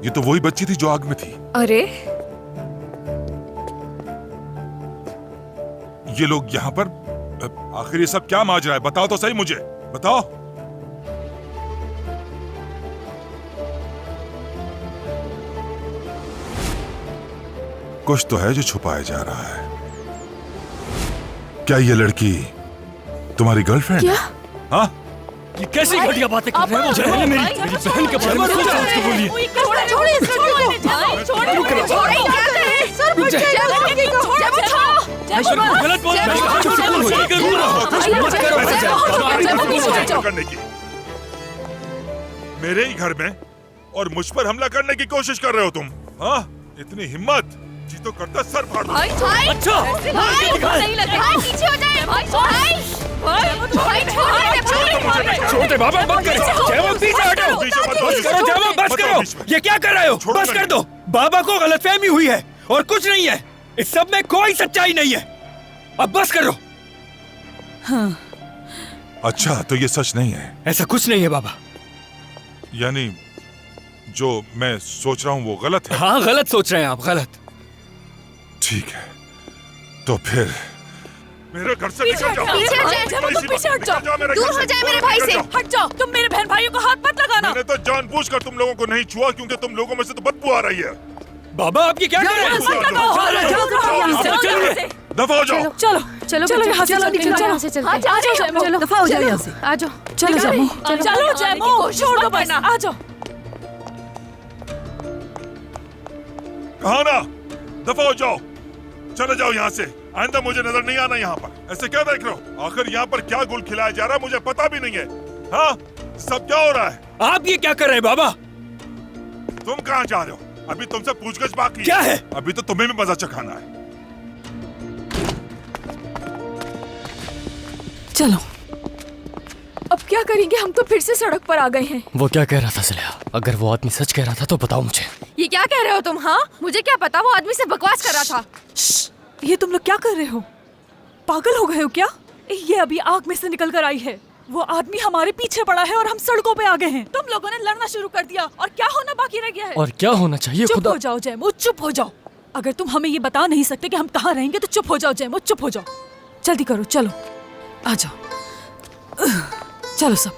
ये तो वही बच्ची थी जो आग में थी। अरे ये लोग यहाँ पर, आखिर ये सब क्या माजरा है? बताओ तो सही, मुझे बताओ। कुछ तो है जो छुपाया जा रहा है। क्या ये लड़की तुम्हारी गर्लफ्रेंड है? हाँ? ये कैसी घटिया बातें कर रहे हो? मेरी बहन के बारे में सोचा उसको बोलिए। गलत बोल करने की, मेरे ही घर में और मुझ पर हमला करने की कोशिश कर रहे हो तुम? हाँ, इतनी हिम्मत? जी तो करता सर फाड़ दूं। अच्छा छोड़ दे बाबा, मत करो। जयमो पीछे हटो, बस करो। ये क्या कर रहे हो? बस कर दो। बाबा को गलतफहमी हुई है और कुछ नहीं है। इस सब में कोई सच्चाई नहीं है। अब बस करो। हाँ। अच्छा, तो ये सच नहीं है? ऐसा कुछ नहीं है बाबा। यानी जो मैं सोच रहा हूँ वो गलत है? हाँ, गलत सोच रहे हैं आप, गलत। ठीक है, तो फिर मेरे घर से निकल जाओ। पीछे हट जाओ, दूर हो जाए मेरे भाई से। हट जाओ, तुम मेरे बहन भाइयों को हाथ मत लगाना। मैंने तो जानबूझकर तुम लोगों को नहीं छुआ क्योंकि तुम लोगों में से तो बदबू आ रही है। बाबा आपकी क्या कर रहे हैं? दफा हो जाओ। चलो चलो चलो यहाँ से चलो, दफा हो जाओ यहाँ से। आ जाओ, चलो जयमो, छोड़ दो बस, आ जाओ। कहा ना, दफा हो जाओ, चले जाओ यहाँ से। आइंदा मुझे नजर नहीं आना यहाँ पर। ऐसे क्या देख रहे हो? आखिर यहाँ पर क्या गुल खिलाया जा रहा है मुझे पता भी नहीं है। हाँ, सब क्या हो रहा है? आप ये क्या कर रहे हैं बाबा? तुम कहाँ जा रहे हो? अभी तुमसे पूछगछ बाकी क्या है? अभी तो तुम्हें भी मजा चखाना है। चलो, अब क्या करेंगे? हम तो फिर से सड़क पर आ गए हैं। वो क्या कह रहा था ज़लिया? अगर वो आदमी सच कह रहा था तो बताओ मुझे। ये क्या कह रहे हो तुम? हाँ, मुझे क्या पता, वो आदमी से बकवास कर रहा था। ये तुम लोग क्या कर रहे हो? पागल हो गए हो क्या? ये अभी आग में से निकल कर आई है। वो आदमी हमारे पीछे पड़ा है और हम सड़कों पे आ गए हैं। तुम लोगों ने लड़ना शुरू कर दिया और क्या होना बाकी रह गया है? और क्या होना चाहिए? चुप खुदा हो जाओ जयमो, चुप हो जाओ। अगर तुम हमें ये बता नहीं सकते कि हम कहाँ रहेंगे तो चुप हो जाओ जयमो, चुप हो जाओ। जल्दी करो, चलो आ जाओ, चलो सब।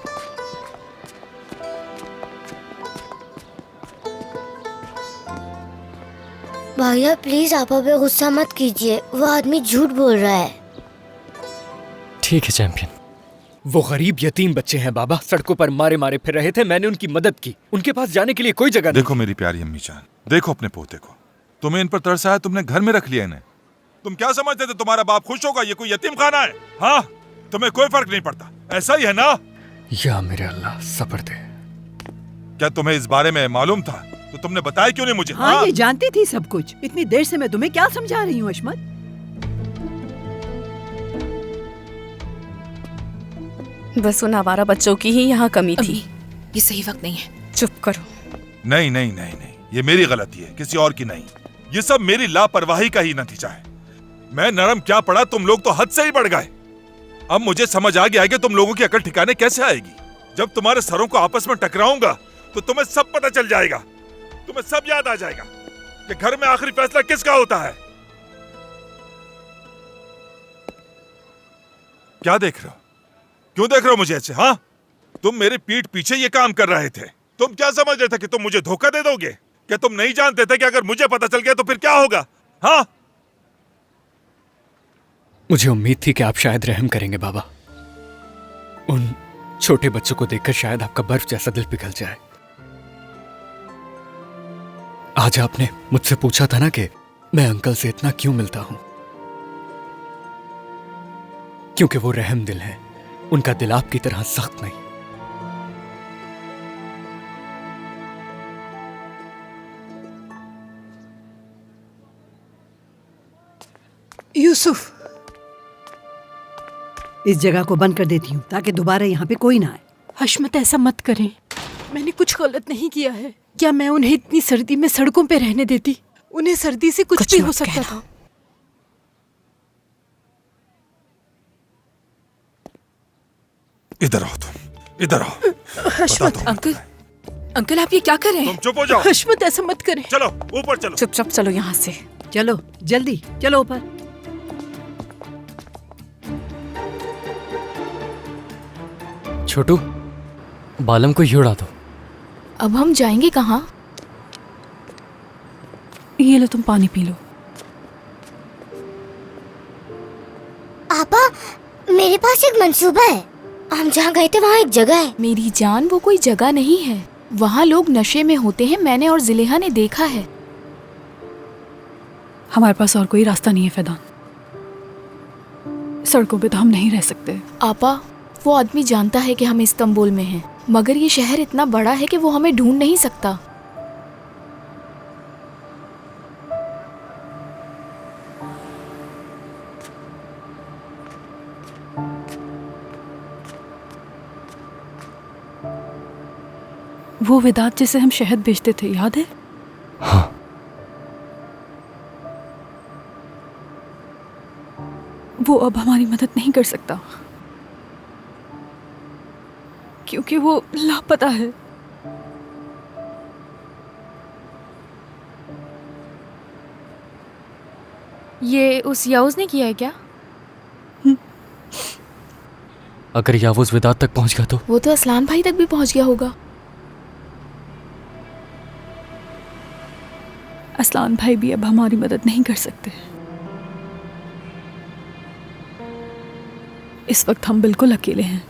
भैया प्लीज आप पे गुस्सा मत कीजिए, वो आदमी झूठ बोल रहा है। ठीक है चैंपियन। वो गरीब यतीम बच्चे हैं बाबा, सड़कों पर मारे मारे फिर रहे थे। मैंने उनकी मदद की। उनके पास जाने के लिए कोई जगह नहीं। देखो मेरी प्यारी अम्मी जान, देखो अपने पोते को। तुम्हें इन पर तरस आया, तुमने घर में रख लिया इन्हें। तुम क्या समझते थे तुम्हारा बाप खुश होगा? ये कोई यतीम खाना है? हाँ, तुम्हें कोई फर्क नहीं पड़ता, ऐसा ही है ना? या मेरे अल्लाह, सब्र दे। क्या तुम्हें इस बारे में मालूम था तो तुमने बताया क्यों नहीं मुझे? हाँ, ये जानती थी सब कुछ। इतनी देर से मैं तुम्हें क्या समझा रही हूँ अशमत? बस उन आवारा बच्चों की ही यहाँ कमी थी। ये सही वक्त नहीं है, चुप करो। नहीं नहीं नहीं नहीं, ये मेरी गलती है, किसी और की नहीं। ये सब मेरी लापरवाही का ही नतीजा है। मैं नरम क्या पड़ा, तुम लोग तो हद से ही बढ़ गए। अब मुझे समझ आ गया है कि तुम लोगों की अकल ठिकाने कैसे आएगी। जब तुम्हारे सरों को आपस में टकराऊंगा तो तुम्हें सब पता चल जाएगा। तुम्हें सब याद आ जाएगा कि घर में आखिरी फैसला किसका होता है। क्या देख रहे हो? क्यों देख रहे हो मुझे ऐसे? हाँ, तुम मेरे पीठ पीछे ये काम कर रहे थे। तुम क्या समझ रहे थे कि तुम मुझे धोखा दे दोगे? क्या तुम नहीं जानते थे कि अगर मुझे पता चल गया तो फिर क्या होगा? हाँ, मुझे उम्मीद थी कि आप शायद रहम करेंगे बाबा। उन छोटे बच्चों को देखकर शायद आपका बर्फ जैसा दिल पिघल जाए। आज आपने मुझसे पूछा था ना कि मैं अंकल से इतना क्यों मिलता हूं। क्योंकि वो रहम दिल हैं। उनका दिल आपकी तरह सख्त नहीं। यूसुफ, इस जगह को बंद कर देती हूँ ताकि दोबारा यहाँ पे कोई ना आए। हशमत, ऐसा मत करें। मैंने कुछ गलत नहीं किया है। क्या मैं उन्हें इतनी सर्दी में सड़कों पे रहने देती? उन्हें सर्दी से कुछ भी हो सकता था। इधर आओ तुम, इधर आओ। हशमत अंकल, अंकल आप ये क्या कर रहे तुम हैं? चुप हो जाओ। हशमत ऐसा मत करे। चलो ऊपर चलो। चुपचाप चलो यहाँ से। चलो जल्दी चलो ऊपर। छोटू, बालम को ही उड़ा दो। अब हम जाएंगे कहाँ? ये लो तुम पानी पी लो। आपा, मेरे पास एक मंसूबा है। हम जहाँ गए थे वहाँ एक जगह है। मेरी जान वो कोई जगह नहीं है, वहाँ लोग नशे में होते हैं, मैंने और जिलेहा ने देखा है। हमारे पास और कोई रास्ता नहीं है फैदान, सड़कों पे तो हम नहीं रह सकते। आपा वो आदमी जानता है कि हम इस्तांबुल में हैं, मगर ये शहर इतना बड़ा है कि वो हमें ढूंढ नहीं सकता। वो वेदांत जिसे हम शहद बेचते थे, याद है? हाँ। वो अब हमारी मदद नहीं कर सकता क्योंकि वो लापता है। ये उस याउज ने किया है क्या? अगर यावुज वेदांत तक पहुंच गया तो? वो तो असलान भाई तक भी पहुंच गया होगा। असलान भाई भी अब हमारी मदद नहीं कर सकते। इस वक्त हम बिल्कुल अकेले हैं।